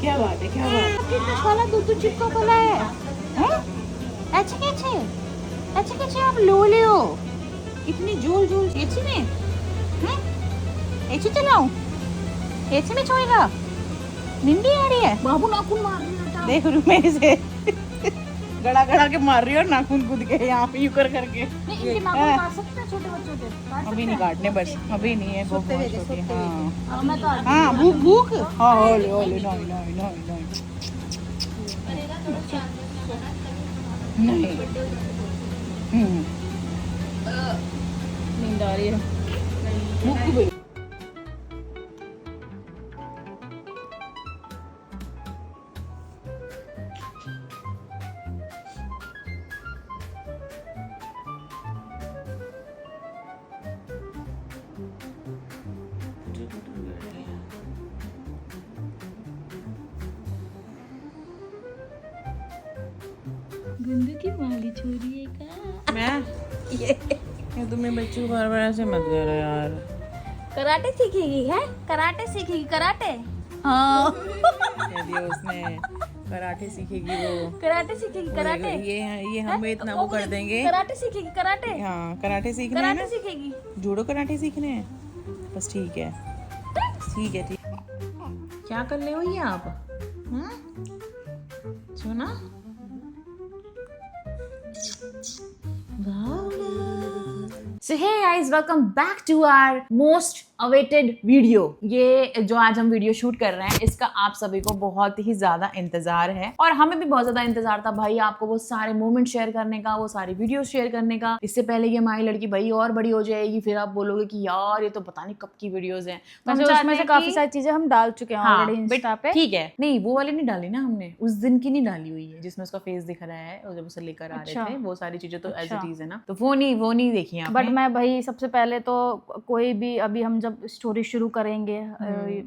क्या बात है, क्या बात है। कितना साला दूध चिपका पड़ा है हैं? ऐसे कैसे आप लो ले हो इतनी जोल जोल एसी में हैं? एसी चलाऊं? एसी में सोएगा? नींद आ रही है? बाबू नाखून मार रही है। देख रूम में से गड़ा गड़ा के मार रही हो नाखून कूद के यहाँ पे यूं कर करके। नहीं इनके नाखून काट सकते हैं छोटे बच्चों के काट अभी नहीं काटने, बस अभी नहीं है, बहुत छोटी। हाँ मैं तो आज हाँ, भूख भूख। हाँ ओले ओले, नहीं नहीं नहीं नहीं नहीं। नींद आ रही है, भूख भी। गंदू की माली छोरी है का मैं ये तुम्हें बच्चों को बार बार ऐसे मत करो यार। कराटे सीखेगी है? कराटे सीखेगी कराटे? हाँ कह दिया उसने, कराटे सीखेगी वो। कराटे सीखेगी कराटे? ये हमें इतना वो कर देंगे। कराटे सीखेगी कराटे? हाँ कराटे सीखने हैं कराटे ना, सीखेगी? जूडो कराटे सीखने हैं। बस ठीक है, ठीक है, ठीक। क्या कर रहे हो ये आप? सुना? So hey guys, welcome back to our most awaited video। ये जो आज हम वीडियो शूट कर रहे हैं इसका आप सभी को बहुत ही ज्यादा इंतजार है और हमें भी बहुत ज्यादा इंतजार था भाई, आपको वो सारे मोमेंट शेयर करने का, वो सारी वीडियो शेयर करने का। इससे पहले कि हमारी लड़की भाई और बड़ी हो जाएगी, फिर आप बोलोगे कि यार ये तो पता नहीं कब की वीडियोस हैं। तो उसमें से काफी सारी चीजें हम डाल चुके हैं ऑलरेडी इंस्टा पे। ठीक है, नहीं वो वाली नहीं डाली ना हमने, उस दिन की नहीं डाली हुई है जिसमें उसका फेस दिख रहा है और जब उसे लेकर आ रहे थे, वो सारी चीजें तो एज इट इज है ना, तो वो नहीं देखी आपने। बट मैं भाई सबसे पहले तो कोई भी अभी हम जब स्टोरी शुरू करेंगे,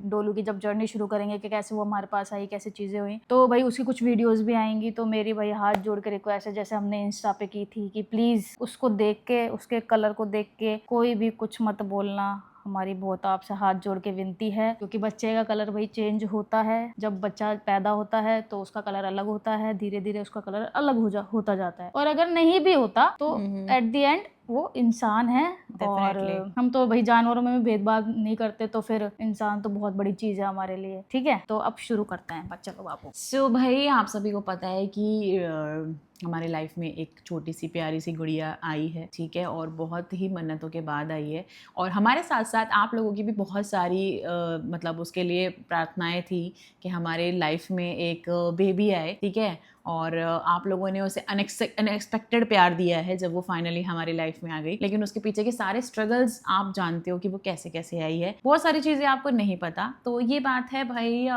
डोलू की जब जर्नी शुरू करेंगे कि कैसे वो हमारे पास आई, कैसे चीजें हुई, तो भाई उसकी कुछ वीडियोस भी आएंगी। तो मेरी भाई हाथ जोड़ के रिक्वेस्ट है, जैसे हमने इंस्टा पे की थी कि प्लीज उसको देख के, उसके कलर को देख के कोई भी कुछ मत बोलना। हमारी बहुत आपसे हाथ जोड़ के विनती है, क्योंकि बच्चे का कलर भाई चेंज होता है। जब बच्चा पैदा होता है तो उसका कलर अलग होता है, धीरे धीरे उसका कलर अलग होता जाता है। और अगर नहीं भी होता तो एट द एंड वो इंसान है। और हम तो भाई जानवरों में भी भेदभाव नहीं करते, तो फिर इंसान तो बहुत बड़ी चीज है हमारे लिए। ठीक है, तो अब शुरू करते हैं। चलो बापू। सो भाई आप सभी को पता है कि हमारे लाइफ में एक छोटी सी प्यारी सी गुड़िया आई है, ठीक है, और बहुत ही मन्नतों के बाद आई है। और हमारे साथ साथ आप लोगों की भी बहुत सारी मतलब उसके लिए प्रार्थनाएं थी कि हमारे लाइफ में एक बेबी आए, ठीक है। और आप लोगों ने उसे अनएक्सपेक्टेड प्यार दिया है जब वो फाइनली हमारी लाइफ में आ गई। लेकिन उसके पीछे के सारे स्ट्रगल्स आप जानते हो कि वो कैसे कैसे आई है, बहुत सारी चीज़ें आपको नहीं पता। तो ये बात है भाई,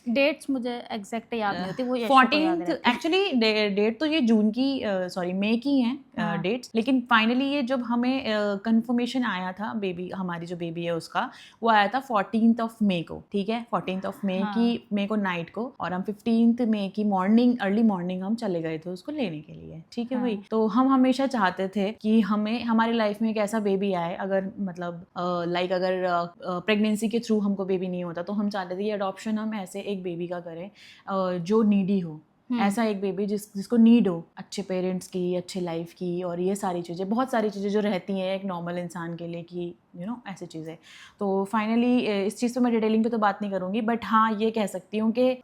डेट्स मुझे एग्जैक्ट याद नहीं होती, वो 14th एक्चुअली डेट तो ये जून की सॉरी मई की हैं डेट्स। लेकिन फाइनली ये जब हमें कंफर्मेशन आया था बेबी, हमारी जो बेबी है उसका, वो आया था 14th मई को, ठीक है, 14th मई को नाइट को। और हम 15th मई की मॉर्निंग, अर्ली मॉर्निंग हम चले गए थे उसको लेने के लिए, ठीक है भाई। तो हम हमेशा चाहते थे कि हमें हमारी लाइफ में एक ऐसा बेबी आए, अगर मतलब लाइक अगर प्रेगनेंसी के थ्रू हमको बेबी नहीं होता तो हम चाहते थे कि अडॉप्शन हम ऐसे एक बेबी का करें जो नीडी हो, ऐसा एक बेबी जिसको नीड हो अच्छे पेरेंट्स की, अच्छे लाइफ की, और ये सारी चीज़ें, बहुत सारी चीज़ें जो रहती हैं एक नॉर्मल इंसान के लिए कि ऐसी चीज़ें। तो फाइनली इस चीज़ पे मैं डिटेलिंग पे तो बात नहीं करूँगी, बट हाँ ये कह सकती हूँ कि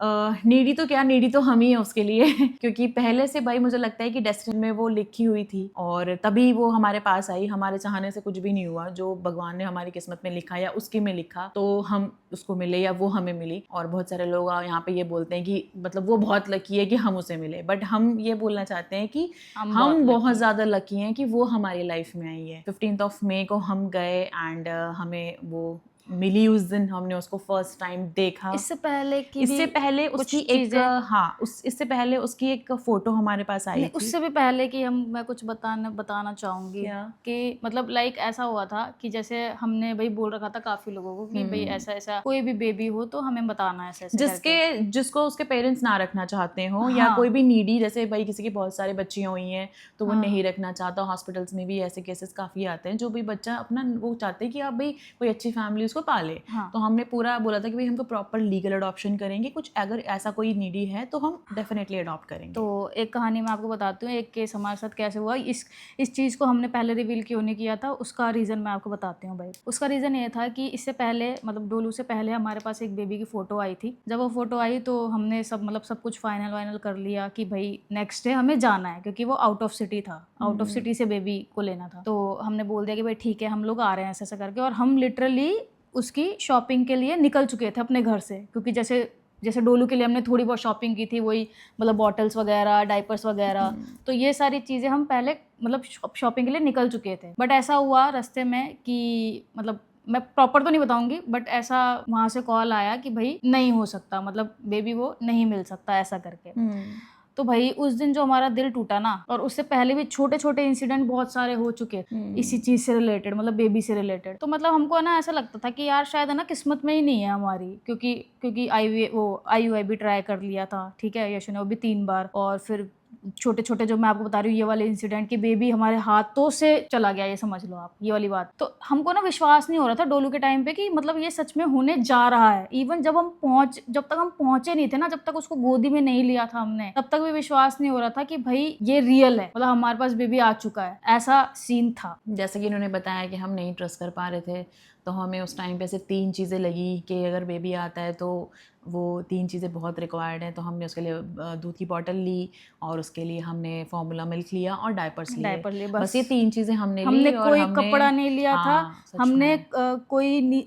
नीडी तो क्या, नीडी तो हम ही हैं उसके लिए क्योंकि पहले से भाई मुझे लगता है कि डेस्टिनी में वो लिखी हुई थी और तभी वो हमारे पास आई। हमारे चाहने से कुछ भी नहीं हुआ, जो भगवान ने हमारी किस्मत में लिखा या उसकी में लिखा तो हम उसको मिले या वो हमें मिली। और बहुत सारे लोग यहाँ पे ये बोलते हैं कि मतलब वो बहुत लकी है कि हम उसे मिले, बट हम ये बोलना चाहते हैं कि हम बहुत ज़्यादा लकी हैं कि वो हमारी लाइफ में आई है। 15th मई को हम गए एंड हमें वो मिली उस दिन, हमने उसको फर्स्ट टाइम देखा। इससे पहले उसकी एक इससे पहले उसकी एक फोटो हमारे पास आई थी। उससे भी पहले कि मैं कुछ बताना चाहूंगी कि मतलब लाइक ऐसा हुआ था कि जैसे हमने भाई बोल रखा था काफी लोगों को कि भाई ऐसा ऐसा कोई भी बेबी हो तो हमें बताना, ऐसा जिसको उसके पेरेंट्स ना रखना चाहते हो या कोई भी नीडी, जैसे भाई किसी की बहुत सारी बच्चियां हुई हैं तो वो नहीं रखना चाहता। हॉस्पिटल्स में भी ऐसे केसेस काफी आते हैं जो भी बच्चा अपना वो चाहते हैं कि आप भाई कोई अच्छी फैमिली उसको पाले। हाँ। तो हमने पूरा बोला था कि भाई हमको प्रॉपर लीगल अडॉप्शन करेंगे, कुछ अगर ऐसा कोई नीडी है तो हम डेफिनेटली अडॉप्ट करेंगे। तो एक कहानी मैं आपको बताती हूँ, एक केस हमारे साथ कैसे हुआ। इस चीज़ को हमने पहले रिवील क्यों नहीं किया था, उसका रीज़न मैं आपको बताती हूँ भाई। उसका रीज़न ये था कि इससे पहले, मतलब डोलू से पहले हमारे पास एक बेबी की फ़ोटो आई थी। जब वो फ़ोटो आई तो हमने सब कुछ फाइनल कर लिया कि भाई नेक्स्ट डे हमें जाना है, क्योंकि वो आउट ऑफ सिटी था, आउट ऑफ सिटी से बेबी को लेना था। तो हमने बोल दिया कि भाई ठीक है, हम लोग आ रहे हैं ऐसा करके। और हम लिटरली उसकी शॉपिंग के लिए निकल चुके थे अपने घर से, क्योंकि जैसे डोलू के लिए हमने थोड़ी बहुत शॉपिंग की थी, वही मतलब बॉटल्स वगैरह, डाइपर्स वगैरह, तो ये सारी चीज़ें हम पहले मतलब शॉपिंग के लिए निकल चुके थे। बट ऐसा हुआ रास्ते में कि मतलब मैं प्रॉपर तो नहीं बताऊंगी, बट ऐसा वहाँ से कॉल आया कि भाई नहीं हो सकता, मतलब बेबी वो नहीं मिल सकता ऐसा करके। तो भाई उस दिन जो हमारा दिल टूटा ना, और उससे पहले भी छोटे छोटे इंसिडेंट बहुत सारे हो चुके इसी चीज से रिलेटेड, मतलब बेबी से रिलेटेड। तो मतलब हमको ना ऐसा लगता था कि यार शायद है ना किस्मत में ही नहीं है हमारी, क्योंकि IUI भी ट्राई कर लिया था, ठीक है, यशु ने, वो भी 3 बार। और फिर छोटे छोटे जो मैं आपको बता रही हूँ ये वाले इंसिडेंट कि बेबी हमारे हाथों से चला गया, ये समझ लो आप, ये वाली बात। तो हमको ना विश्वास नहीं हो रहा था डोलू के टाइम पे कि मतलब ये सच में होने जा रहा है। इवन जब तक हम पहुंचे नहीं थे ना, जब तक उसको गोदी में नहीं लिया था हमने, तब तक भी विश्वास नहीं हो रहा था कि भाई ये रियल है, मतलब हमारे पास बेबी आ चुका है, ऐसा सीन था। जैसे कि इन्होंने बताया कि हम नहीं ट्रस्ट कर पा रहे थे, तो हमें उस टाइम पे सिर्फ 3 चीज़ें लगी कि अगर बेबी आता है तो वो 3 चीज़ें बहुत रिक्वायर्ड हैं। तो हमने उसके लिए दूध की बॉटल ली, और उसके लिए हमने फार्मूला मिल्क लिया और डायपर्स लिए। बस ये 3 चीज़ें हमने ली। और कोई कपड़ा नहीं लिया था, हमने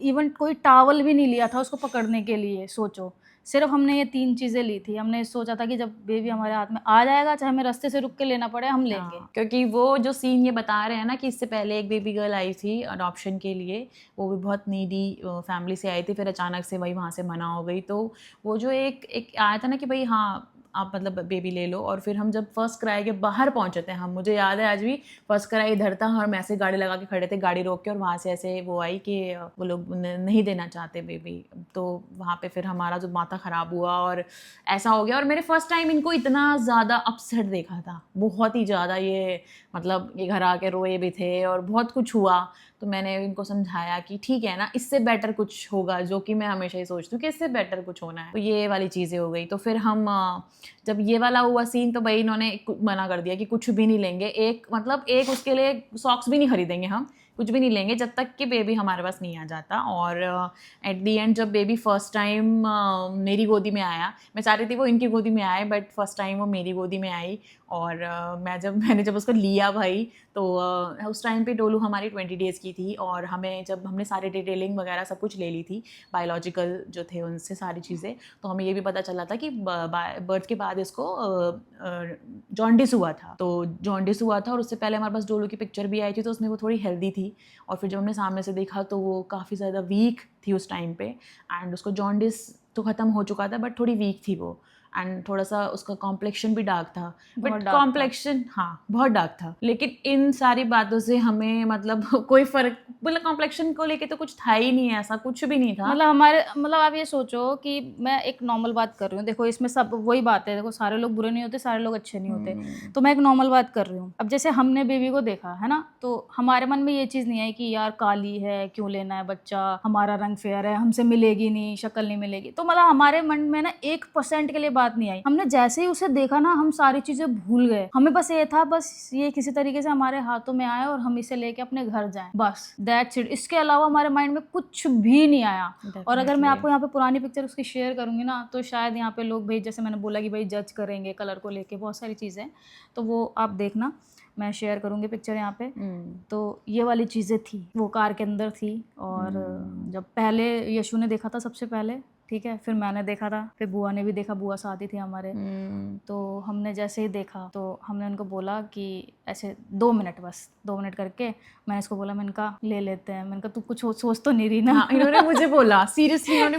इवन कोई टॉवल भी नहीं लिया था उसको पकड़ने के लिए। सोचो, सिर्फ हमने ये 3 चीज़ें ली थी। हमने सोचा था कि जब बेबी हमारे हाथ में आ जाएगा, चाहे हमें रास्ते से रुक के लेना पड़े, हम लेंगे। क्योंकि वो जो सीन ये बता रहे हैं ना कि इससे पहले एक बेबी गर्ल आई थी अडॉप्शन के लिए, वो भी बहुत नीडी फैमिली से आई थी, फिर अचानक से वही वहाँ से मना हो गई। तो वो जो एक आया था ना कि भाई हाँ आप मतलब बेबी ले लो। और फिर हम जब फर्स्ट क्राई के बाहर पहुंचे थे, हम, मुझे याद है आज भी, फर्स्ट क्राई इधर था, हम ऐसे गाड़ी लगा के खड़े थे, गाड़ी रोक के, और वहाँ से ऐसे वो आई कि वो लोग नहीं देना चाहते बेबी। तो वहाँ पे फिर हमारा जो माथा ख़राब हुआ और ऐसा हो गया। और मेरे फर्स्ट टाइम इनको इतना ज़्यादा अपसेट देखा था, बहुत ही ज़्यादा। ये मतलब ये घर आके रोए भी थे और बहुत कुछ हुआ। तो मैंने इनको समझाया कि ठीक है ना, इससे बेटर कुछ होगा, जो कि मैं हमेशा ही सोचती हूँ कि इससे बेटर कुछ होना है। तो ये वाली चीज़ें हो गई। तो फिर हम जब ये वाला हुआ सीन, तो भाई इन्होंने मना कर दिया कि कुछ भी नहीं लेंगे, एक उसके लिए सॉक्स भी नहीं खरीदेंगे, हम कुछ भी नहीं लेंगे जब तक कि बेबी हमारे पास नहीं आ जाता। और एट दी एंड जब बेबी फर्स्ट टाइम मेरी गोदी में आया, मैं चाह रही थी वो इनकी गोदी में आए, बट फर्स्ट टाइम वो मेरी गोदी में आई। और मैंने जब उसको लिया भाई, तो उस टाइम पे डोलू हमारी 20 डेज़ की थी। और हमने सारी डिटेलिंग वगैरह सब कुछ ले ली थी, बायोलॉजिकल जो थे उनसे सारी चीज़ें। तो हमें ये भी पता चला था कि बर्थ के बाद इसको जॉन्डिस हुआ था। और उससे पहले हमारे पास डोलू की पिक्चर भी आई थी, तो उसमें वो थोड़ी हेल्दी थी। और फिर जब हमने सामने से देखा तो वो काफ़ी ज़्यादा वीक थी उस टाइम पे। एंड उसको जॉन्डिस तो ख़त्म हो चुका था, बट थोड़ी वीक थी वो। एंड थोड़ा सा उसका कॉम्प्लेक्शन भी डार्क था, बट कॉम्प्लेक्शन हाँ बहुत डार्क था। लेकिन इन सारी बातों से हमें मतलब कोई फर्क, मतलब कॉम्प्लेक्शन को लेके तो कुछ था ही नहीं, ऐसा कुछ भी नहीं था। मतलब आप ये सोचो कि मैं एक नॉर्मल बात कर रही हूँ, देखो इसमें सब वही बात है, देखो सारे लोग बुरे नहीं होते, सारे लोग अच्छे नहीं होते। तो मैं एक नॉर्मल बात कर रही हूँ। अब जैसे हमने बेबी को देखा है ना, तो हमारे मन में ये चीज़ नहीं आई कि यार काली है, क्यों लेना है बच्चा, हमारा रंग फेयर है, हमसे मिलेगी नहीं, शक्ल नहीं मिलेगी। तो मतलब हमारे मन में ना 1% के लिए बात नहीं आई। हमने जैसे ही उसे देखा ना, हम सारी चीजें भूल गए। हमें बस ये था, बस ये किसी तरीके से हमारे हाथों में आए और हम इसे लेके अपने घर जाएं, बस दैट्स इट। इसके अलावा हमारे माइंड में कुछ भी नहीं आया। और अगर मैं आपको यहाँ पे पुरानी पिक्चर उसकी शेयर करूंगी ना, तो शायद यहाँ पे लोग भाई, जैसे मैंने बोला कि भाई जज करेंगे कलर को लेके, बहुत सारी चीजें, तो वो आप देखना, मैं शेयर करूंगी पिक्चर यहाँ पे। तो ये वाली चीज़ें थी, वो कार के अंदर थी। और जब पहले यशु ने देखा था सबसे पहले, ठीक है, फिर मैंने देखा था, फिर बुआ ने भी देखा, बुआ साथ ही थी हमारे। तो हमने जैसे ही देखा तो हमने उनको बोला कि ऐसे 2 मिनट, बस 2 मिनट करके मैंने इसको बोला, मैंने कहा ले लेते हैं। मैंने कहा तू कुछ सोच तो नहीं रही ना? हाँ, इन्होंने मुझे बोला, सीरियसली इन्होंने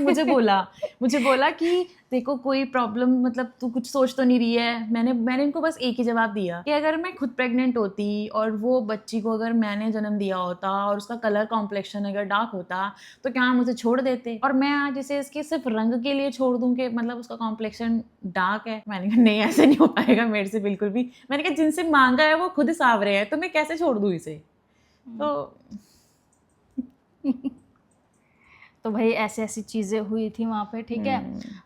मुझे बोला कि देखो कोई प्रॉब्लम, मतलब तू कुछ सोच तो नहीं रही है। मैंने इनको बस एक ही जवाब दिया कि अगर मैं खुद प्रेग्नेंट होती और वो बच्ची को अगर मैंने जन्म दिया होता और उसका कलर कॉम्प्लेक्शन अगर डार्क होता, तो क्या मुझे छोड़ देते? और मैं आज इसे इसके सिर्फ रंग के लिए छोड़ दूं कि मतलब उसका कॉम्प्लेक्शन डार्क है? मैंने कहा नहीं, ऐसे नहीं हो पाएगा मेरे से बिल्कुल भी। मैंने कहा जिनसे मांगा है वो खुद सावरे हैं, तो मैं कैसे छोड़ दूं इसे? तो तो भाई ऐसी ऐसी चीज़ें हुई थी वहाँ पे, ठीक है।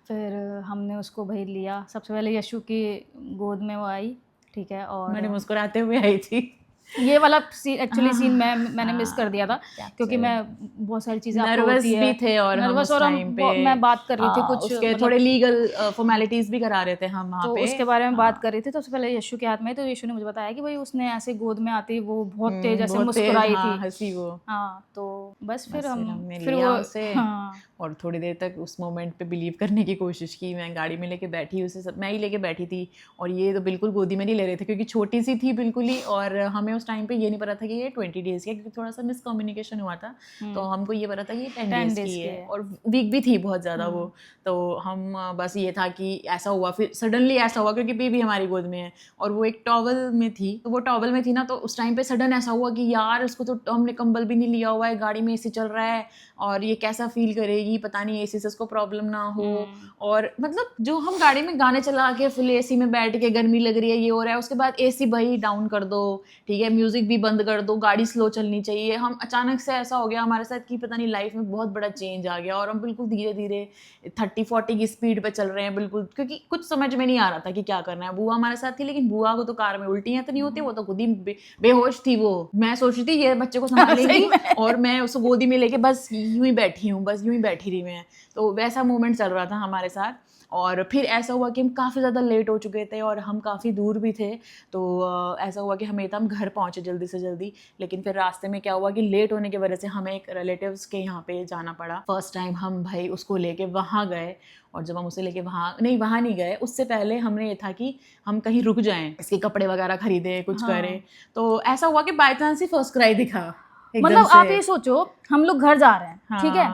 फिर हमने उसको भाई लिया, सबसे पहले यशु की गोद में वो आई, ठीक है। और मैंने मुस्कुराते हुए आई थी। ये वाला एक्चुअली सीन मैंने मिस कर दिया था, क्योंकि मैं बहुत सारी चीज़ें आपको नर्वस होती है, भी थे और हम नर्वस, उस और टाइम पे मैं बात कर रही थी कुछ उसके मतलब, थोड़े लीगल फॉर्मेलिटीज भी करा रहे थे हम वहाँ तो पे। उसके बारे में बात कर रही थी। तो उससे पहले यशु के हाथ में, तो यशु ने मुझे बताया कि भाई उसने ऐसे गोद में आती वो बहुत तेज ऐसे बहुत तेज, मुस्कुराई हाँ, थी। हंसी वो। हाँ, तो बस फिर हमने फिर लिया वो उसे हाँ और थोड़ी देर तक उस मोमेंट पे बिलीव करने की कोशिश की। मैं गाड़ी में लेके बैठी, उसे सब मैं ही लेके बैठी थी और ये तो बिल्कुल गोदी में नहीं ले रहे थे क्योंकि छोटी सी थी बिल्कुल ही, और हमें उस टाइम पे ये नहीं पता था कि ये 20 डेज़ की है, क्योंकि थोड़ा सा मिसकम्युनिकेशन हुआ था। तो हमको ये पता था कि 10 डेज़ की है और वीक भी थी बहुत ज़्यादा वो। तो हम बस ये था कि ऐसा हुआ, फिर सडनली ऐसा हुआ क्योंकि बेबी हमारी गोद में है और वो एक टॉवल में थी, तो वो टॉवल में थी ना, तो उस टाइम पे सडन ऐसा हुआ कि यार उसको तो हमने कंबल भी नहीं लिया हुआ है, गाड़ी में एसी चल रहा है और ये कैसा फील करेगी, पता नहीं एसी से उसको प्रॉब्लम ना हो। और मतलब जो हम गाड़ी में गाने चला के फुल एसी में बैठ के गर्मी लग रही है, ये हो रहा है, उसके बाद एसी भाई डाउन कर दो, ठीक है, म्यूजिक भी बंद कर दो, गाड़ी स्लो चलनी चाहिए। हम अचानक से ऐसा हो गया हमारे साथ कि पता नहीं लाइफ में बहुत बड़ा चेंज आ गया और हम बिल्कुल धीरे धीरे 30-40 की स्पीड पे चल रहे हैं बिल्कुल, क्योंकि कुछ समझ में नहीं आ रहा था कि क्या करना है। बुआ हमारे साथ थी, लेकिन बुआ को तो कार में उल्टियां तो नहीं होती, वो तो खुद ही बेहोश थी वो। मैं सोच रही थी ये बच्चे को संभालेंगी और मैं उसको गोदी में लेके बस यूं ही बैठी हूँ, बस यूं ही बैठी रही मैं। तो वैसा मोमेंट चल रहा था हमारे साथ। और फिर ऐसा हुआ कि हम काफ़ी ज़्यादा लेट हो चुके थे और हम काफ़ी दूर भी थे, तो ऐसा हुआ कि हम घर पहुँचे जल्दी से जल्दी। लेकिन फिर रास्ते में क्या हुआ कि लेट होने की वजह से हमें एक रिलेटिव्स के यहाँ पे जाना पड़ा। फर्स्ट टाइम हम भाई उसको लेके वहाँ गए, और जब हम उसे लेके वहाँ नहीं गए, उससे पहले हमने ये था कि हम कहीं रुक जाएं, इसके कपड़े वगैरह खरीदे, कुछ करें। तो ऐसा हुआ कि by chance he first cry दिखा मतलब आप ये सोचो, हम लोग घर जा रहे हैं, ठीक है,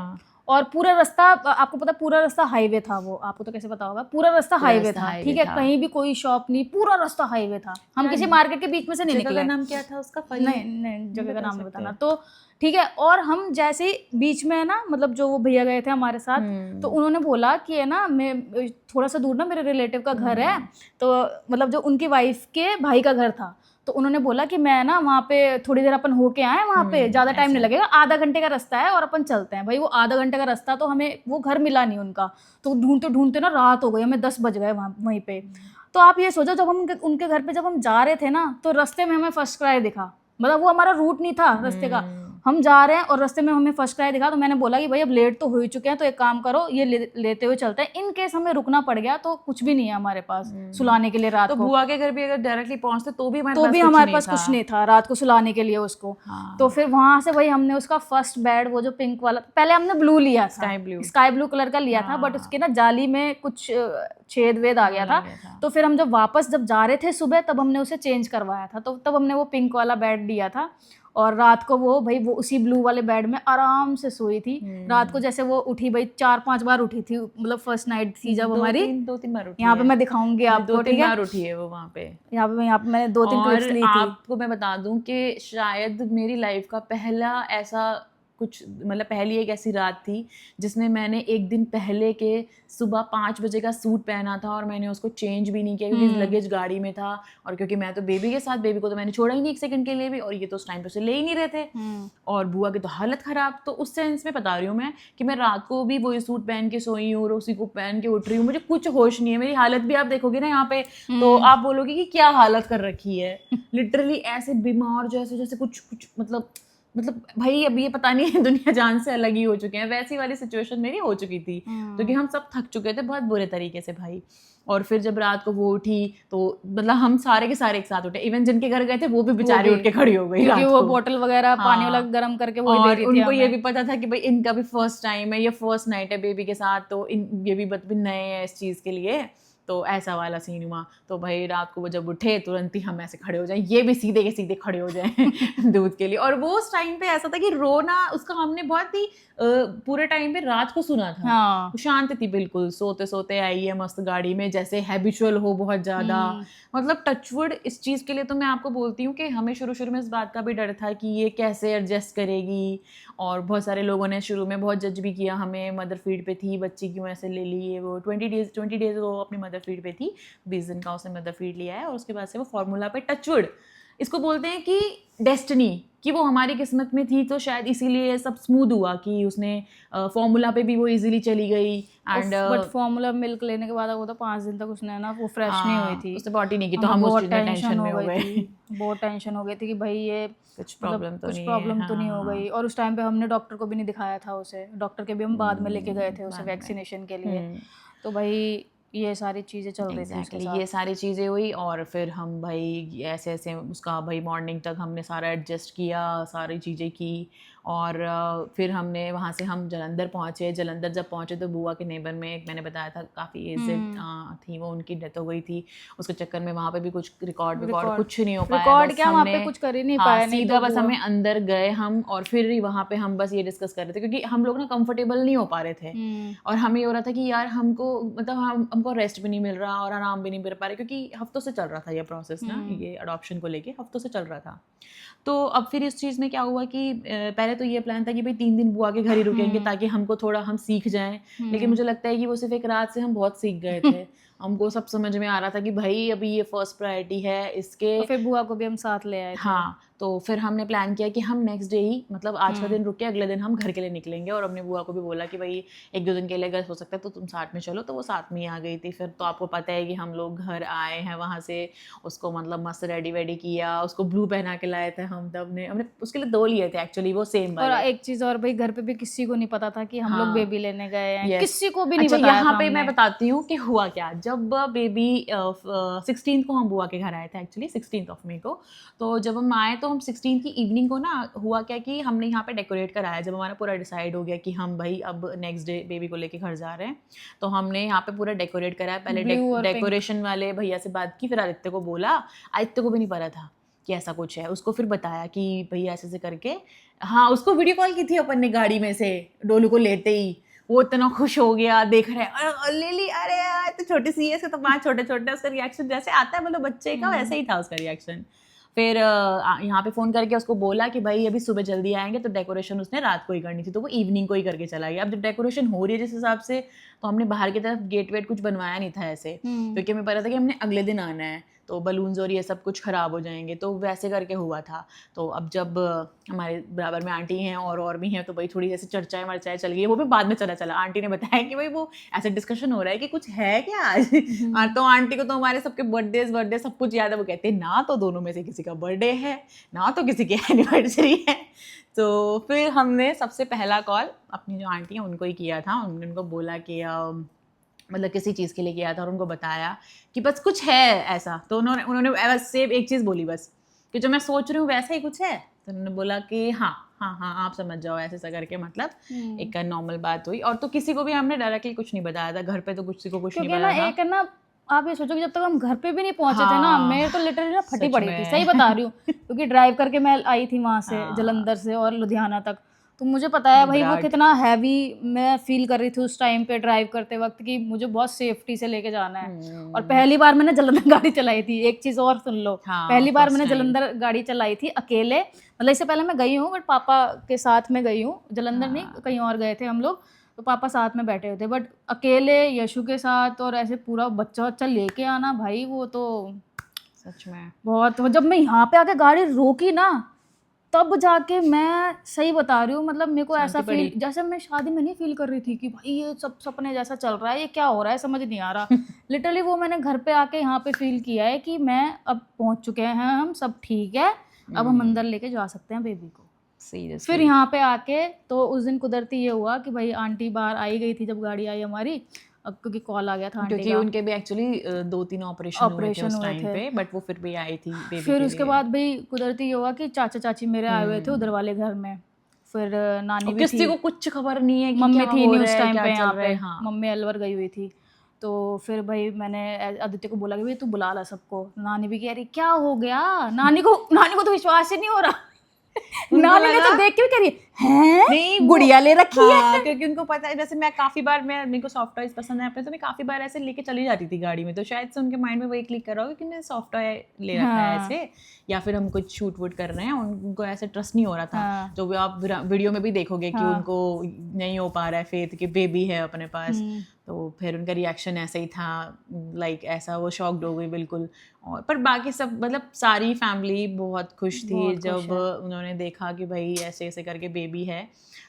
और पूरा रास्ता आपको पता, पूरा रास्ता हाईवे था। वो आपको तो कैसे पता होगा, पूरा रास्ता हाईवे था, ठीक है, कहीं भी कोई शॉप नहीं, पूरा रास्ता हाईवे था। हम किसी मार्केट के बीच में से नहीं निकले। जगह का नाम क्या था उसका? नहीं, जगह का नाम नहीं बताना। तो ठीक है, और हम जैसे ही बीच में है ना, मतलब जो वो भैया गए थे हमारे साथ, तो उन्होंने बोला कि है ना, मैं थोड़ा सा दूर ना मेरे रिलेटिव का घर है, तो मतलब जो उनकी वाइफ के भाई का घर था, तो उन्होंने बोला कि मैं ना वहाँ पे थोड़ी देर अपन होके आए, वहाँ पे ज़्यादा टाइम नहीं लगेगा, आधा घंटे का रास्ता है और अपन चलते हैं। भाई वो आधा घंटे का रास्ता, तो हमें वो घर मिला नहीं उनका, तो ढूंढते ढूंढते ना रात हो गई, हमें 10 बज गए वहीं पे। तो आप ये सोचो, जब हम उनके घर पे जब हम जा रहे थे ना, तो रास्ते में हमें फर्स्ट क्राई दिखा। मतलब वो हमारा रूट नहीं था रास्ते का, हम जा रहे हैं और रास्ते में हमें फर्स्ट क्राई दिखा। तो मैंने बोला कि भाई अब लेट तो हो ही चुके हैं, तो एक काम करो, ये लेते हुए चलते हैं, इन केस हमें रुकना पड़ गया तो कुछ भी नहीं है हमारे पास सुलाने के लिए रात तो को। बुआ के घर भी अगर डायरेक्टली पहुंचते तो भी हमारे पास कुछ नहीं था रात को सुलाने के लिए उसको। तो फिर वहां से भाई हमने उसका फर्स्ट बेड, वो जो पिंक वाला, पहले हमने ब्लू लिया था, स्काई ब्लू कलर का लिया था, बट उसके ना जाली में कुछ छेद वेद आ गया था। तो फिर हम जब वापस जा रहे थे सुबह, तब हमने उसे चेंज करवाया था, तो तब हमने वो पिंक वाला बेड लिया था। और रात को वो भाई वो उसी ब्लू वाले बेड में आराम से सोई थी। रात को जैसे वो उठी भाई 4-5 बार उठी थी, मतलब फर्स्ट नाइट थी जब हमारी। 2-3 बार उठी यहाँ पे मैं दिखाऊंगी आपको, ठीक है, 2-3 बार उठी है वो वहाँ पे। यहाँ पे मैंने 2-3 क्लिप्स ली थी। आपको मैं बता दूं कि शायद मेरी लाइफ का पहला ऐसा कुछ, मतलब पहली एक ऐसी रात थी जिसमें मैंने एक दिन पहले के सुबह 5 बजे का सूट पहना था और मैंने उसको चेंज भी नहीं किया क्योंकि लगेज गाड़ी में था, और क्योंकि मैं तो बेबी के साथ, बेबी को तो मैंने छोड़ा ही नहीं 1 सेकंड के लिए भी, और ये तो उस टाइम पे उसे ले ही नहीं रहे थे, और बुआ की तो हालत खराब। तो उस सेंस में बता रही हूँ मैं कि मैं रात को भी वही सूट पहन के सोई हूँ और उसी को पहन के उठ रही हूँ, मुझे कुछ होश नहीं है। मेरी हालत भी आप देखोगे ना यहाँ पे, तो आप बोलोगे कि क्या हालत कर रखी है, लिटरली ऐसे बीमार जैसे कुछ मतलब भाई अभी ये पता नहीं दुनिया जान से अलग ही हो चुके हैं, वैसी वाली सिचुएशन मेरी हो चुकी थी, क्योंकि हम सब थक चुके थे बहुत बुरे तरीके से भाई। और फिर जब रात को वो उठी तो मतलब हम सारे के सारे एक साथ उठे, इवन जिनके घर गए थे वो भी बेचारे उठ के खड़ी हो गई, क्योंकि वो बोतल वगैरह पानी वाला गर्म करके वो दे रही थी। उनको ये भी पता था कि भाई इनका भी फर्स्ट टाइम है, ये फर्स्ट नाइट है बेबी के साथ, तो ये भी नए हैं इस चीज़ के लिए। तो ऐसा वाला सीन हुआ। तो भाई रात को वो जब उठे तुरंत ही हम ऐसे खड़े हो जाएं, ये भी सीधे के सीधे खड़े हो जाएं दूध के लिए। और वो उस टाइम पे ऐसा था कि रोना उसका हमने बहुत ही पूरे टाइम पे रात को सुना था। हाँ। शांत थी बिल्कुल, सोते सोते आई है मस्त गाड़ी में, जैसे हैबिचुअल हो बहुत ज़्यादा। मतलब टचवुड इस चीज़ के लिए तो मैं आपको बोलती हूँ कि हमें शुरू में इस बात का भी डर था कि ये कैसे एडजस्ट करेगी, और बहुत सारे लोगों ने शुरू में बहुत जज भी किया हमें, मदर फीड पे थी बच्ची क्यों ऐसे ले ली है। वो 20 डेज वो अपनी मदर फीड पे थी, 20 दिन का उसने मदर फीड लिया है, और उसके बाद से वो फार्मूला पे टचवुड इसको बोलते हैं कि डेस्टिनी, कि वो हमारी किस्मत में थी, तो शायद इसीलिए सब स्मूथ हुआ कि उसने फॉर्मूला पे भी वो इजीली चली गई। एंड बट फॉर्मूला मिल्क लेने के बाद वो तो 5 दिन तक उसने ना वो फ्रेश नहीं हुई थी, उससे बॉडी नहीं की, तो हमें हम उस बहुत चीज़ में टेंशन में हो गए। बहुत टेंशन हो गई थी कि भाई ये कुछ प्रॉब्लम तो कुछ नहीं प्रॉब्लम है। तो नहीं हो गई। और उस टाइम पे हमने डॉक्टर को भी नहीं दिखाया था उसे, डॉक्टर के भी हम बाद में लेके गए थे उसे वैक्सीनेशन के लिए। तो भाई ये सारी चीज़ें चल रही थी उसके साथ। ये सारी चीज़ें हुई, और फिर हम भाई ऐसे ऐसे उसका भाई मॉर्निंग तक हमने सारा एडजस्ट किया, सारी चीज़ें की। और फिर हमने वहाँ से हम जलंधर पहुँचे। जलंधर जब पहुँचे तो बुआ के नेबर में एक मैंने बताया था काफ़ी एजेड थी वो, उनकी डेथ हो गई थी। उसके चक्कर में वहाँ पे भी कुछ रिकॉर्ड कुछ नहीं हो पाया। रिकॉर्ड क्या वहाँ पे कुछ कर ही नहीं पाया। नहीं सीधा बस हमें अंदर गए हम, और फिर वहाँ पे हम बस ये डिस्कस कर रहे थे क्योंकि हम लोग ना कंफर्टेबल नहीं हो पा रहे थे। और हमें ये हो रहा था कि यार हमको मतलब हमको रेस्ट भी नहीं मिल रहा और आराम भी नहीं मिल पा रहे, क्योंकि हफ्तों से चल रहा था ये प्रोसेस ना, ये अडॉप्शन को लेके हफ्तों से चल रहा था। तो अब फिर इस चीज़ में क्या हुआ कि पहले तो ये प्लान था कि भाई 3 दिन बुआ के घर ही रुकेंगे ताकि हमको थोड़ा हम सीख जाएं। लेकिन मुझे लगता है कि वो सिर्फ एक रात से हम बहुत सीख गए थे। हमको सब समझ में आ रहा था कि भाई अभी ये फर्स्ट प्रायोरिटी है इसके। तो फिर बुआ को भी हम साथ ले आए थे। हाँ, तो फिर हमने प्लान किया कि हम नेक्स्ट डे ही मतलब आज का दिन रुक के अगले दिन हम घर के लिए निकलेंगे। और अपने बुआ को भी बोला कि भाई 1-2 दिन के लिए अगर हो सकता है तो तुम साथ में चलो, तो वो साथ में ही आ गई थी। फिर तो आपको पता है कि हम लोग घर आए हैं वहाँ से, उसको मतलब मस्त रेडी वेडी किया, उसको ब्लू पहना के लाए थे हम। तब हमने उसके लिए 2 लिए थे एक्चुअली, वो सेम वाले। और एक चीज और भाई, घर पे भी किसी को नहीं पता था कि हम लोग बेबी लेने गए हैं। Yes. किसी को भी नहीं अच्छा, बताया यहाँ था पे हमने। मैं बताती हूँ कि हुआ क्या। जब बेबी 16 को हम बुआ के घर आए थे एक्चुअली 16 मई को। तो जब हम आए तो हम 16 की इवनिंग को ना हुआ क्या कि हमने यहाँ पे डेकोरेट कराया। जब हमारा पूरा डिसाइड हो गया कि हम भाई अब नेक्स्ट डे बेबी को लेके घर जा रहे हैं, तो हमने यहाँ पे पूरा डेकोरेट कराया। पहले डेकोरेशन वाले भैया से बात की, फिर आदित्य को बोला। आदित्य को भी नहीं पता था कि ऐसा कुछ है, उसको फिर बताया कि भैया ऐसे करके। हाँ, उसको वीडियो कॉल की थी अपन ने गाड़ी में से डोलू को लेते ही। वो इतना खुश हो गया, देख रहे हैं ले ली, अरे यार तो छोटी सी है, इसके तो 5 छोटे। उसका रिएक्शन जैसे आता है मतलब बच्चे का, वैसे ही था उसका रिएक्शन। फिर यहाँ पे फ़ोन करके उसको बोला कि भाई अभी सुबह जल्दी आएंगे, तो डेकोरेशन उसने रात को ही करनी थी, तो वो इवनिंग को ही करके चला गया। अब जब डेकोरेशन हो रही है जिस हिसाब से, तो हमने बाहर की तरफ गेट वेट कुछ बनवाया नहीं था ऐसे, क्योंकि हमें पता था कि हमने अगले दिन आना है, तो बलून्स और ये सब कुछ ख़राब हो जाएंगे, तो वैसे करके हुआ था। तो अब जब हमारे बराबर में आंटी हैं और भी हैं, तो भाई थोड़ी जैसे चर्चाएं वर्चाएं चल गई। वो भी बाद में चला आंटी ने बताया कि भाई वो ऐसे डिस्कशन हो रहा है कि कुछ है क्या आज। तो आंटी को तो हमारे सबके बर्थडे सब कुछ याद है। वो कहते हैं ना तो दोनों में से किसी का बर्थडे है, ना तो किसी की एनिवर्सरी है। तो फिर हमने सबसे पहला कॉल अपनी जो आंटी हैं उनको ही किया था। उनको बोला कि मतलब किसी चीज़ के लिए किया था, और उनको बताया कि बस कुछ है ऐसा। तो उन्होंने बस सिर्फ एक चीज़ बोली बस, कि जो मैं सोच रही हूँ वैसा ही कुछ है। तो उन्होंने बोला कि हाँ आप समझ जाओ, ऐसे करके मतलब एक नॉर्मल बात हुई। और तो किसी को भी हमने डायरेक्टली कुछ नहीं बताया था, घर पे तो किसी को कुछ नहीं बताया था। एक ना आप ये सोचो कि जब तक हम घर पे भी नहीं पहुंचे थे ना, मेरे तो लिटरली ना फटी पड़ी थी, सही बता रही हूँ। क्योंकि ड्राइव करके मैं आई थी वहाँ से जलंधर से और लुधियाना तक, तो मुझे पता है भाई वो कितना हैवी मैं फील कर रही थी उस टाइम पे ड्राइव करते वक्त, कि मुझे बहुत सेफ्टी से लेके जाना है। और पहली बार मैंने जलंधर गाड़ी चलाई थी, एक चीज़ और सुन लो। पहली बार मैंने जलंधर गाड़ी चलाई थी अकेले, मतलब इससे पहले मैं गई हूँ बट पापा के साथ में गई हूँ, जलंधर नहीं कहीं और गए थे हम लोग, तो पापा साथ में बैठे हुए थे। बट अकेले यशु के साथ और ऐसे पूरा बच्चा लेके आना भाई, वो तो सच में बहुत। जब मैं यहाँ पे आके गाड़ी रोकी ना, तब जाके मैं सही बता रही हूँ, मतलब मेरे को ऐसा फील जैसे मैं शादी में नहीं फील कर रही थी कि भाई ये सब सपने जैसा चल रहा है, ये क्या हो रहा है समझ नहीं आ रहा। लिटरली वो मैंने घर पे आके यहाँ पे फील किया है कि मैं अब पहुँच चुके हैं, हम सब ठीक है, अब हम अंदर लेके जा सकते हैं बेबी को। फिर यहाँ पे आके तो उस दिन कुदरती ये हुआ कि भाई आंटी बाहर आई गई थी जब गाड़ी आई हमारी, अब क्योंकि कॉल आ गया था आंटी क्योंकि उनके भी एक्चुअली 2-3 ऑपरेशन हुए थे उस टाइम पे, बट वो फिर भी आई थी बेबी। फिर उसके बाद भाई कुदरती ये हुआ कि चाचा चाची मेरे आए हुए थे उधर वाले घर में। फिर नानी भी किसी को कुछ खबर नहीं है कि मम्मी थी नहीं उस टाइम पे यहाँ पे, हाँ। मम्मी अलवर गई हुई थी। तो फिर भाई मैंने आदित्य को बोला कि भाई तू बुला ला सबको। नानी भी कह रही क्या हो गया, नानी को तो विश्वास ही नहीं हो रहा। नानी ने तो देख के भी कह रही हैं नहीं, वो- गुड़िया ले रखी है। हाँ, क्योंकि उनको पता है, जैसे मैं काफी बार, मेरे को सॉफ्ट टॉयज पसंद है अपने, तो मैं काफी बार ऐसे लेके चली जाती थी गाड़ी में, तो शायद से उनके माइंड में वही क्लिक कर रहा होगा कि मैं सॉफ्ट टॉय ले रखा है हाँ। ऐसे, या फिर हम कुछ शूट वूट कर रहे हैं, उनको ऐसे ट्रस्ट नहीं हो रहा था। हाँ। जो भी आप वीडियो में भी देखोगे कि हाँ। उनको नहीं हो पा रहा है फेथ कि बेबी है अपने पास, तो फिर उनका रिएक्शन ऐसा ही था, लाइक ऐसा वो शॉक्ड हो गई बिल्कुल। और पर बाकी सब मतलब सारी फैमिली बहुत खुश थी बहुत खुश जब है। उन्होंने देखा कि भाई ऐसे ऐसे करके बेबी है,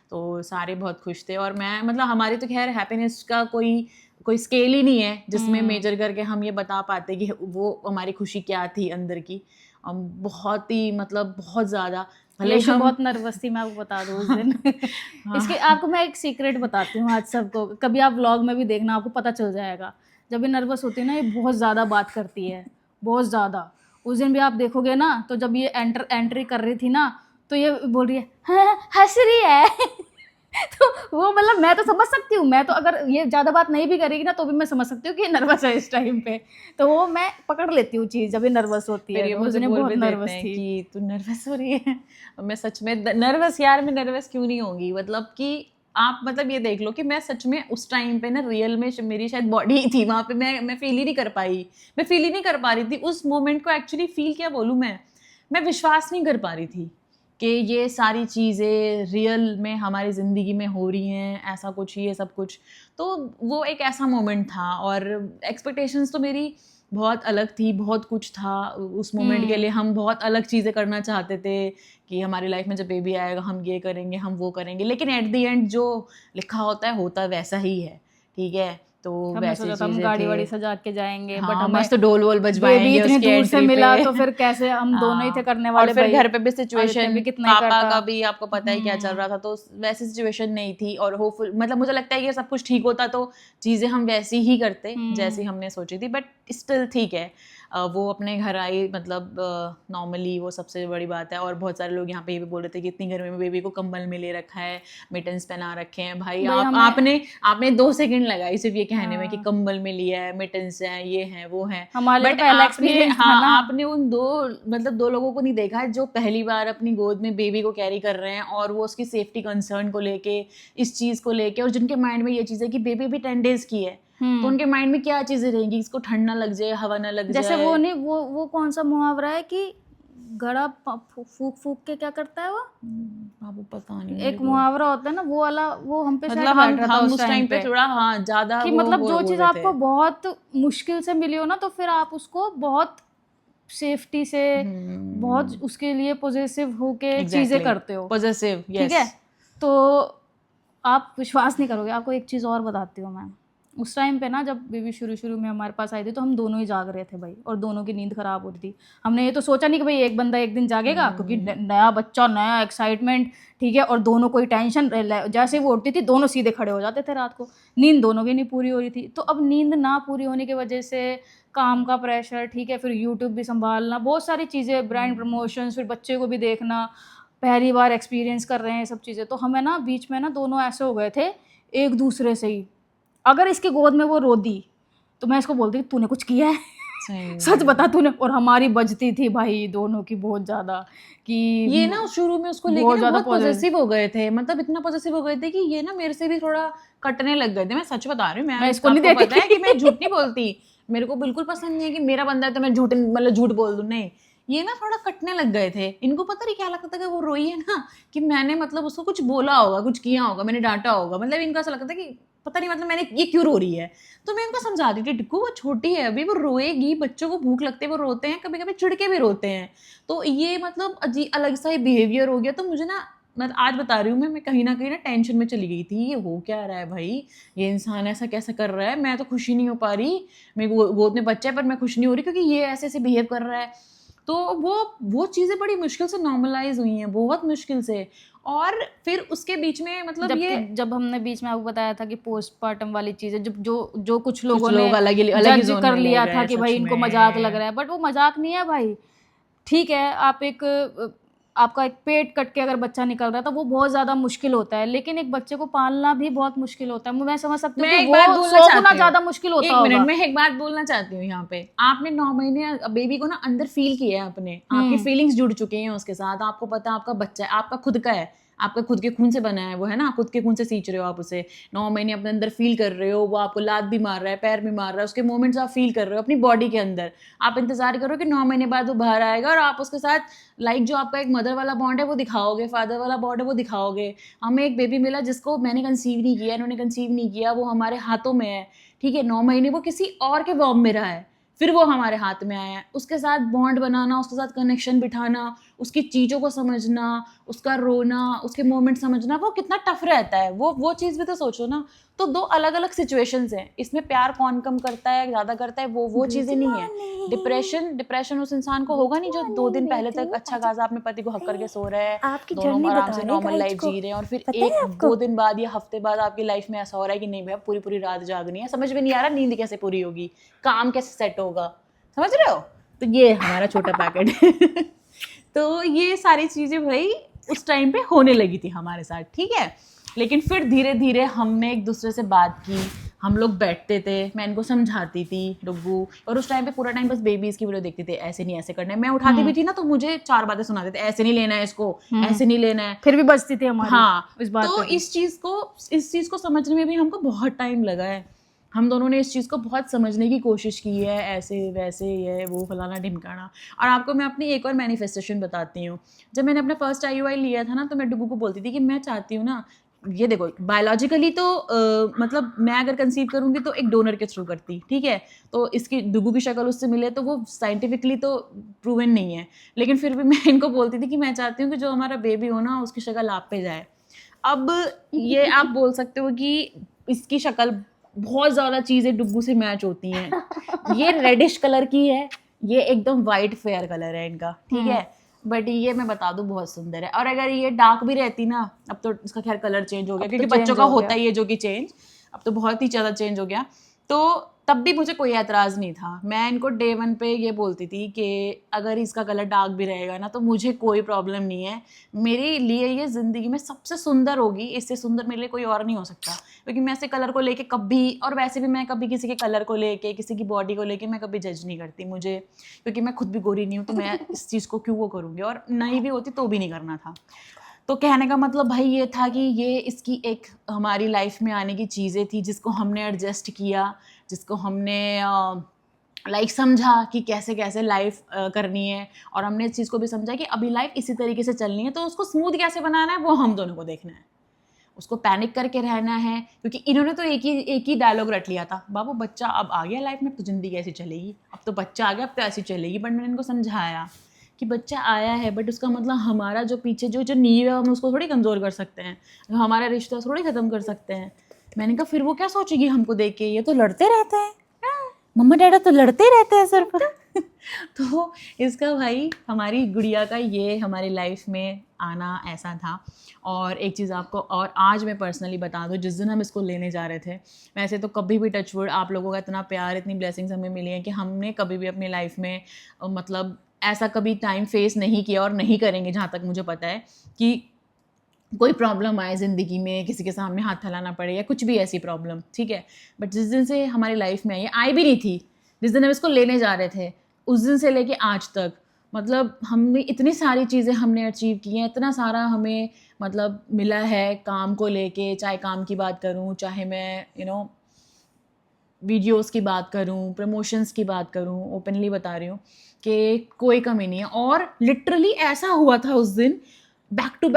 तो सारे बहुत खुश थे। और मैं मतलब हमारी तो खैर हैप्पीनेस का कोई स्केल ही नहीं है जिसमें मेजर करके हम ये बता पाते कि वो हमारी खुशी क्या थी अंदर की। हम बहुत ही मतलब बहुत ज़्यादा, भले लेशो हम बहुत नर्वस थी, मैं आपको बता दूं उस दिन। इसके आपको मैं एक सीक्रेट बताती हूँ आज सबको, कभी आप व्लॉग में भी देखना, आपको पता चल जाएगा। जब ये नर्वस होती है ना, ये बहुत ज़्यादा बात करती है, बहुत ज़्यादा। उस दिन भी आप देखोगे ना, तो जब ये एंट्री कर रही थी ना, तो ये बोल रही है हाँ, हंस रही है। तो वो मतलब मैं तो समझ सकती हूँ, मैं तो अगर ये ज़्यादा बात नहीं भी करेगी ना, तो भी मैं समझ सकती हूँ कि ये नर्वस है इस टाइम पे। तो वो मैं पकड़ लेती हूँ चीज़ जब ये नर्वस होती फिर है। ये तो उस मुझे दिन ये बोल बहुत भी देते नर्वस हैं थी। कि तू नर्वस हो रही है। और मैं सच में नर्वस, यार मैं नर्वस क्यों नहीं होंगी, मतलब कि आप मतलब ये देख लो कि मैं सच में उस टाइम पे ना रियल में मेरी शायद बॉडी ही थी वहाँ पे, मैं फील ही नहीं कर पाई, मैं फील ही नहीं कर पा रही थी उस मोमेंट को। एक्चुअली फील क्या बोलूँ, मैं विश्वास नहीं कर पा रही थी कि ये सारी चीज़ें रियल में हमारी ज़िंदगी में हो रही हैं, ऐसा कुछ, ये सब कुछ। तो वो एक ऐसा मोमेंट था, और एक्सपेक्टेशंस तो मेरी बहुत अलग थी, बहुत कुछ था उस मोमेंट के लिए। हम बहुत अलग चीज़ें करना चाहते थे कि हमारी लाइफ में जब बेबी आएगा हम ये करेंगे, हम वो करेंगे, लेकिन एट द एंड जो लिखा होता है होता वैसा ही है, ठीक है। तो हमने वैसी सोचा था हम चीज़ें गाड़ी थे। वाड़ी सजा के जाएंगे, बट हाँ, हमें मस्त डोल वोल बेबी बजवाएंगे इतनी उसकी दूर से एंट्री मिला, पे। तो फिर कैसे, हम दोनों ही थे करने वाले और फिर भाई। घर पे भी आदित्य सिचुएशन, भी कितना ही पापा करता। का भी आपको पता है क्या चल रहा था, तो वैसी सिचुएशन नहीं थी। और होपफुल मतलब मुझे लगता है कि सब कुछ ठीक होता तो चीज़ें हम वैसी ही करते जैसी हमने सोची थी, बट स्टिल ठीक है। वो अपने घर आई, मतलब नॉर्मली, वो सबसे बड़ी बात है। और बहुत सारे लोग यहाँ पे ये भी बोल रहे थे कि इतनी गर्मी में बेबी को कंबल में ले रखा है, मिटन्स पहना रखे हैं। भाई आपने 2 सेकंड लगाई सिर्फ ये कहने में कि कंबल में लिया है, मिटन्स हैं, ये हैं, वो हैं। हमारे लिए बट तो पहला आपने एक्सपीरियंस था ना। आपने उन दो लोगों को नहीं देखा है जो पहली बार अपनी गोद में बेबी को कैरी कर रहे हैं, और वो उसकी सेफ्टी कंसर्न को लेके, इस चीज़ को लेके, और जिनके माइंड में ये चीज़ है कि बेबी भी 10 days की है, तो उनके माइंड में क्या चीजें रहेंगी, इसको ठंड ना लग जाए, हवा ना लग जैसे जाए। वो नहीं, वो कौन सा मुहावरा है कि घड़ा फूक फूक के क्या करता है वो, आपको पता नहीं, एक मुहावरा होता है ना, वो वाला, वो हम पे सेट मतलब बैठ रहा था हम उस उस टाइम पे थोड़ा ज्यादा कि वो मतलब जो बोल चीज़ रहे आपको थे। बहुत मुश्किल से मिली हो ना, तो फिर आप उसको बहुत सेफ्टी से, बहुत उसके लिए पॉजिटिव होके चीज़ें करते हो, पॉजिटिव, ठीक है। तो आप विश्वास नहीं करोगे, आपको एक चीज़ और बताती हूँ मैं। उस टाइम पे ना, जब बेबी शुरू में हमारे पास आई थी, तो हम दोनों ही जाग रहे थे भाई, और दोनों की नींद ख़राब हो रही थी। हमने ये तो सोचा नहीं कि भाई एक बंदा एक दिन जागेगा, क्योंकि नया बच्चा, नया एक्साइटमेंट, ठीक है, और दोनों कोई टेंशन। जैसे वो उठती थी, दोनों सीधे खड़े हो जाते थे रात को, नींद दोनों की नहीं पूरी हो रही थी। तो अब नींद ना पूरी होने की वजह से काम का प्रेशर, ठीक है, फिर यूट्यूब भी संभालना, बहुत सारी चीज़ें, ब्रांड प्रमोशंस, फिर बच्चे को भी देखना, पहली बार एक्सपीरियंस कर रहे हैं सब चीज़ें। तो हमें ना बीच में ना दोनों ऐसे हो गए थे एक दूसरे से ही, अगर इसकी गोद में वो रो दी तो मैं इसको बोलती तूने कुछ किया है, सच बता तूने। और हमारी बजती थी भाई दोनों की बहुत ज्यादा, कि ये ना शुरू में उसको लेके ना बहुत पॉजेसिव हो गए थे, मतलब इतना पॉजेसिव हो गए थे कि ये ना मेरे से भी थोड़ा कटने लग गए थे। मैं सच बता रही हूँ, मैं इसको नहीं देती, पता है कि मैं झूठ नहीं बोलती, मेरे को बिल्कुल पसंद नहीं है कि मेरा बंदा है तो मैं झूठ बोल दूं, नहीं। ये ना थोड़ा कटने लग गए थे, इनको पता नहीं क्या लगता था कि वो रोई है ना, कि मैंने मतलब उसको कुछ बोला होगा, कुछ किया होगा, मैंने डांटा होगा, मतलब इनको ऐसा लगता था कि पता नहीं, मतलब मैंने ये क्यों रो रही है। तो मैं उनको समझाती थी, टिक्कू वो छोटी है अभी, वो रोएगी, बच्चों को भूख लगती है, वो रोते हैं, कभी कभी चिढ़ के भी रोते हैं। तो ये मतलब अलग सा ही बिहेवियर हो गया। तो मुझे ना, मैं आज बता रही हूँ, मैं कहीं ना टेंशन में चली गई थी, ये हो क्या रहा है भाई, ये इंसान ऐसा कैसे कर रहा है, मैं तो खुशी नहीं हो पा रही, मेरे गोद में बच्चा है पर मैं खुश नहीं हो रही क्योंकि ये ऐसे बिहेव कर रहा है। तो वो चीज़ें बड़ी मुश्किल से नॉर्मलाइज हुई हैं, बहुत मुश्किल से। और फिर उसके बीच में मतलब जब हमने बीच में आपको बताया था कि पोस्टमार्टम वाली चीज़ें, जो कुछ लोगों लोग ने अलग जज कर लिया था कि भाई इनको मजाक लग रहा है, बट वो मजाक नहीं है भाई, ठीक है। आपका एक पेट कट के अगर बच्चा निकल रहा है तो वो बहुत ज़्यादा मुश्किल होता है, लेकिन एक बच्चे को पालना भी बहुत मुश्किल होता है। मैं समझ सकती हूँ कि वो 100 गुना ज़्यादा मुश्किल होता होगा। एक मिनट में एक बात बोलना चाहती हूँ यहाँ पे। आपने 9 महीने बेबी को ना अंदर फील किया है, अपने आपकी फीलिंग्स जुड़ चुके हैं उसके साथ, आपको पता है आपका बच्चा है, आपका खुद का है, आपका खुद के खून से बना है वो, है ना, खुद के खून से सींच रहे हो आप उसे, 9 महीने अपने अंदर फील कर रहे हो, वो आपको लात भी मार रहा है, पैर भी मार रहा है, उसके मोमेंट्स आप फील कर रहे हो अपनी बॉडी के अंदर। आप इंतजार करो कि 9 महीने बाद वो बाहर आएगा और आप उसके साथ लाइक जो आपका एक मदर वाला बॉन्ड है वो दिखाओगे, फादर वाला बॉन्ड है वो दिखाओगे। हमें एक बेबी मिला जिसको मैंने कंसीव नहीं किया, इन्होंने कंसीव नहीं किया, वो हमारे हाथों में है, ठीक है, 9 महीने वो किसी और के वॉर्म में रहा है, फिर वो हमारे हाथ में आया है। उसके साथ बॉन्ड बनाना, उसके साथ कनेक्शन बिठाना, उसकी चीज़ों को समझना, उसका रोना, उसके मोमेंट समझना, वो कितना टफ रहता है। वो चीज़ भी तो सोचो ना। तो 2 अलग अलग सिचुएशंस हैं, इसमें प्यार कौन कम करता है, ज़्यादा करता है, वो चीज़ें नहीं है। डिप्रेशन उस इंसान को होगा नहीं जो 2 दिन पहले तक अच्छा खासा अपने पति को हक करके सो रहा है, आपकी दोनों जर्नी आराम बता से रहे नॉर्मल हैं लाइफ गाइस को। जी रहे हैं, और फिर पता है 1-2 दिन बाद या हफ्ते बाद आपकी लाइफ में ऐसा हो रहा है कि नहीं भैया पूरी पूरी रात जागनी है, समझ में नहीं आ रहा नींद कैसे पूरी होगी, काम कैसे सेट होगा, समझ रहे हो। तो ये हमारा छोटा पैकेट है। तो ये सारी चीज़ें भाई उस टाइम पे होने लगी थी हमारे साथ, ठीक है। लेकिन फिर धीरे धीरे हमने एक दूसरे से बात की, हम लोग बैठते थे, मैं इनको समझाती थी डुग्गू, और उस टाइम पे पूरा टाइम बस बेबीज़ की वीडियो देखती थी, ऐसे नहीं ऐसे करना है। मैं उठाती भी थी ना तो मुझे 4 बातें सुनाते थे, ऐसे नहीं लेना है इसको, ऐसे नहीं लेना है। फिर भी बचती थी हमारी हाँ, इस बात तो पे भी। इस चीज़ को समझने में भी हमको बहुत टाइम लगा है। हम दोनों ने इस चीज़ को बहुत समझने की कोशिश की है, ऐसे वैसे ये वो फलाना ढिमकाना। और आपको मैं अपनी एक और मैनिफेस्टेशन बताती हूँ। जब मैंने अपना फर्स्ट IUI लिया था ना, तो मैं डुग्गू को बोलती थी कि मैं चाहती हूँ ना, ये देखो बायोलॉजिकली तो मतलब मैं अगर कंसीव करूँगी तो एक डोनर के थ्रू करती, ठीक है, तो इसकी डुग्गू की शक्ल उससे मिले तो वो साइंटिफिकली तो प्रूवन नहीं है, लेकिन फिर भी मैं इनको बोलती थी कि मैं चाहती हूँ कि जो हमारा बेबी हो ना उसकी शक्ल आप पे जाए। अब ये आप बोल सकते हो कि इसकी शक्ल बहुत ज़्यादा चीज़ें डुग्गू से मैच होती हैं। ये रेडिश कलर की है, ये एकदम वाइट फेयर कलर है इनका, ठीक है, बट ये मैं बता दूं बहुत सुंदर है। और अगर ये डार्क भी रहती ना, अब तो इसका खैर कलर चेंज हो गया क्योंकि बच्चों का होता ही है जो कि चेंज, अब तो बहुत ही ज़्यादा चेंज हो गया, तो तब भी मुझे कोई एतराज़ नहीं था। मैं इनको डे 1 पे ये बोलती थी कि अगर इसका कलर डार्क भी रहेगा ना तो मुझे कोई प्रॉब्लम नहीं है, मेरे लिए ये ज़िंदगी में सबसे सुंदर होगी, इससे सुंदर मेरे लिए कोई और नहीं हो सकता। क्योंकि मैं ऐसे कलर को लेके कभी, और वैसे भी मैं कभी किसी के कलर को लेके, किसी की बॉडी को लेके मैं कभी जज नहीं करती, मुझे, क्योंकि मैं खुद भी गोरी नहीं हूँ तो मैं इस चीज़ को क्यों वो करूँगी, और नहीं भी होती तो भी नहीं करना था। तो कहने का मतलब भाई ये था कि ये इसकी एक हमारी लाइफ में आने की चीज़ें थी जिसको हमने एडजस्ट किया, जिसको हमने लाइक समझा कि कैसे कैसे लाइफ करनी है, और हमने इस चीज़ को भी समझा कि अभी लाइफ इसी तरीके से चलनी है, तो उसको स्मूथ कैसे बनाना है वो हम दोनों को देखना है, उसको पैनिक करके रहना है। क्योंकि इन्होंने तो एक ही डायलॉग रट लिया था, बाबू बच्चा अब आ गया लाइफ में तो ज़िंदगी ऐसी चलेगी, अब तो बच्चा आ गया अब तो ऐसी चलेगी। बट मैंने इनको समझाया कि बच्चा आया है बट उसका मतलब हमारा जो पीछे जो नींव है हम उसको थोड़ी कमज़ोर कर सकते हैं, हमारा रिश्ता थोड़ी ख़त्म कर सकते हैं। मैंने कहा फिर वो क्या सोचेगी हमको देख के, ये तो लड़ते रहते हैं, मम्मा डैडा तो लड़ते रहते हैं सिर्फ। तो इसका भाई हमारी गुड़िया का ये हमारी लाइफ में आना ऐसा था। और एक चीज़ आपको और आज मैं पर्सनली बता दूं, जिस दिन हम इसको लेने जा रहे थे, वैसे तो कभी भी टचवुड आप लोगों का इतना प्यार, इतनी ब्लेसिंग्स हमें मिली हैं कि हमने कभी भी अपनी लाइफ में मतलब ऐसा कभी टाइम फेस नहीं किया और नहीं करेंगे, जहाँ तक मुझे पता है, कि कोई प्रॉब्लम आए ज़िंदगी में, किसी के सामने हाथ फैलाना पड़े या कुछ भी ऐसी प्रॉब्लम, ठीक है। बट जिस दिन से हमारी लाइफ में आई भी नहीं थी, जिस दिन हम इसको लेने जा रहे थे, उस दिन से लेके आज तक मतलब हमने इतनी सारी चीज़ें हमने अचीव की हैं, इतना सारा हमें मतलब मिला है काम को लेके, चाहे काम की बात करूं, चाहे मैं वीडियोस की बात करूं, प्रमोशंस की बात करूं, ओपनली बता रही हूँ कि कोई कमी नहीं है। और लिटरली ऐसा हुआ था उस दिन, बैक टू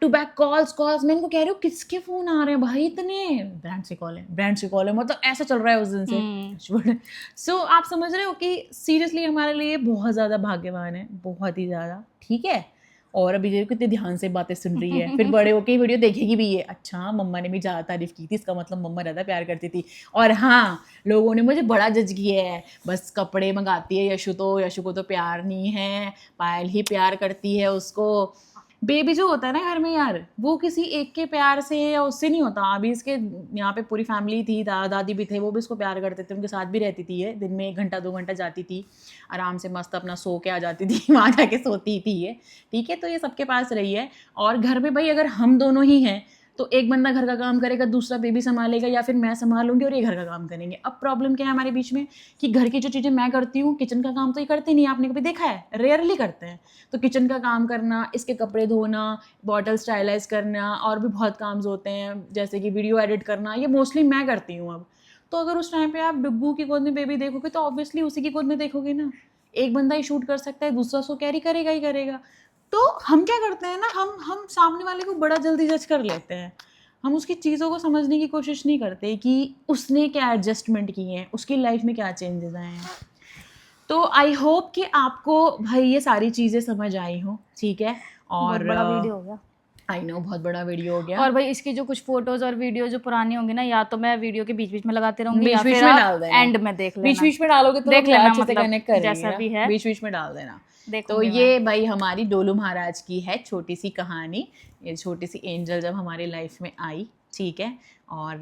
बैक कॉल्स, मैं इनको कह रही हूँ किसके फ़ोन आ रहे हैं भाई इतने, ब्रांड से कॉल है, मतलब ऐसा चल रहा है उस दिन से। सो आप समझ रहे हो कि सीरियसली हमारे लिए बहुत ज़्यादा भाग्यवान है, बहुत ही ज़्यादा, ठीक है। और अभी देखो कितने ध्यान से बातें सुन रही है, फिर बड़े होके वीडियो देखेगी भी ये, अच्छा मम्मा ने भी ज़्यादा तारीफ़ की थी, इसका मतलब मम्मा ज़्यादा प्यार करती थी। और हाँ, लोगों ने मुझे बड़ा जज किया है, बस कपड़े मंगाती है यशु को तो प्यार नहीं है, पायल ही प्यार करती है उसको। बेबी जो होता है ना घर में यार, वो किसी एक के प्यार से या उससे नहीं होता। अभी इसके यहाँ पे पूरी फैमिली थी, दादा दादी भी थे, वो भी इसको प्यार करते थे, उनके साथ भी रहती थी ये, दिन में 1 घंटा 2 घंटा जाती थी, आराम से मस्त अपना सो के आ जाती थी, वहाँ जाके सोती थी ये, ठीक है। तो ये सबके पास रही है। और घर में भाई अगर हम दोनों ही हैं तो एक बंदा घर का काम करेगा, दूसरा बेबी संभालेगा, या फिर मैं संभालूंगी और ये घर का काम करेंगे। अब प्रॉब्लम क्या है हमारे बीच में कि घर की जो चीज़ें मैं करती हूँ, किचन का काम तो ये करते नहीं, आपने कभी देखा है? रेयरली करते हैं। तो किचन का काम करना, इसके कपड़े धोना, बॉटल स्टाइलाइज करना, और भी बहुत काम्स होते हैं जैसे कि वीडियो एडिट करना, ये मोस्टली मैं करती हूँ अब। तो अगर उस टाइम पे आप डुग्गू की गोद में बेबी देखोगे तो ऑब्वियसली उसी की गोद में देखोगे ना। एक बंदा ही शूट कर सकता है, दूसरा उसको कैरी करेगा ही करेगा। तो हम क्या करते हैं ना, हम सामने वाले को बड़ा जल्दी जज कर लेते हैं। हम उसकी चीज़ों को समझने की कोशिश नहीं करते कि उसने क्या एडजस्टमेंट किए हैं, उसकी लाइफ में क्या चेंजेस आए हैं। तो आई होप कि आपको भाई ये सारी चीज़ें समझ आई हो, ठीक है। और बड़ा वीडियो हो गया। आई नो, बहुत बड़ा वीडियो हो गया। और भाई इसकी जो कुछ फोटोज और वीडियो जो पुरानी होंगी ना, या तो मैं वीडियो के बीच बीच में लगाते रहूंगी, या बीच-बीच फिर में आप डाल देना। एंड में देख लेना। बीच बीच में डालोगे तो देख लेना, अच्छे से मतलब कनेक्ट करेंगे जैसा ना। भी है बीच बीच में डाल देना। तो देखूंगी ये भाई हमारी डोलू महाराज की है छोटी सी कहानी, ये छोटी सी एंजल जब हमारी लाइफ में आई, ठीक है। और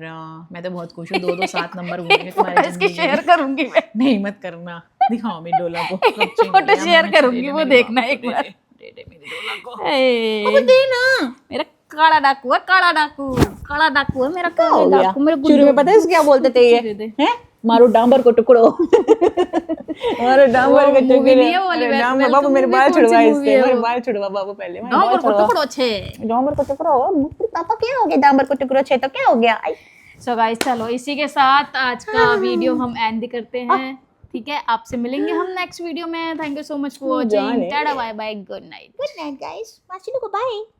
मैं तो बहुत खुश हूँ, 2 7 नंबर हुए हैं तुम्हारे इसकी शेयर करूंगी मैं। नहीं मत करना, दिखाओ मेरी डोला को। फोटो शेयर करूंगी, वो देखना एक बार। दे दे मेरी डोला को। ए, दे ना। मेरा काला डाकू है, काला डाकू, काला डाकू है मेरा, काला हो गया। डाकू मेरे शुरू में पता है क्या बोलते थे ये, हैं? मारो डांबर को टुकड़ो। मारो डांबर को मूवी नहीं है वो वाली, टुकड़ो। वेलकम बाबू मेरे मूवी बाल कौन सी छुड़वा, मूवी इससे है मेरे वो? बाल छुड़वा बाबू पहले। डांबर को टुकड़ो छे। डांबर को टुकड़ो, पापा क्या हो गया? डांबर को टुकड़ो छे तो क्या हो गया? सो गाइस चलो इसी के साथ आज का वीडियो हम एंड करते हैं, ठीक है। आपसे मिलेंगे हम नेक्स्ट वीडियो में। Thank you so much for watching. Tata bye bye, good night. Good night, guys. Masilu ko bye.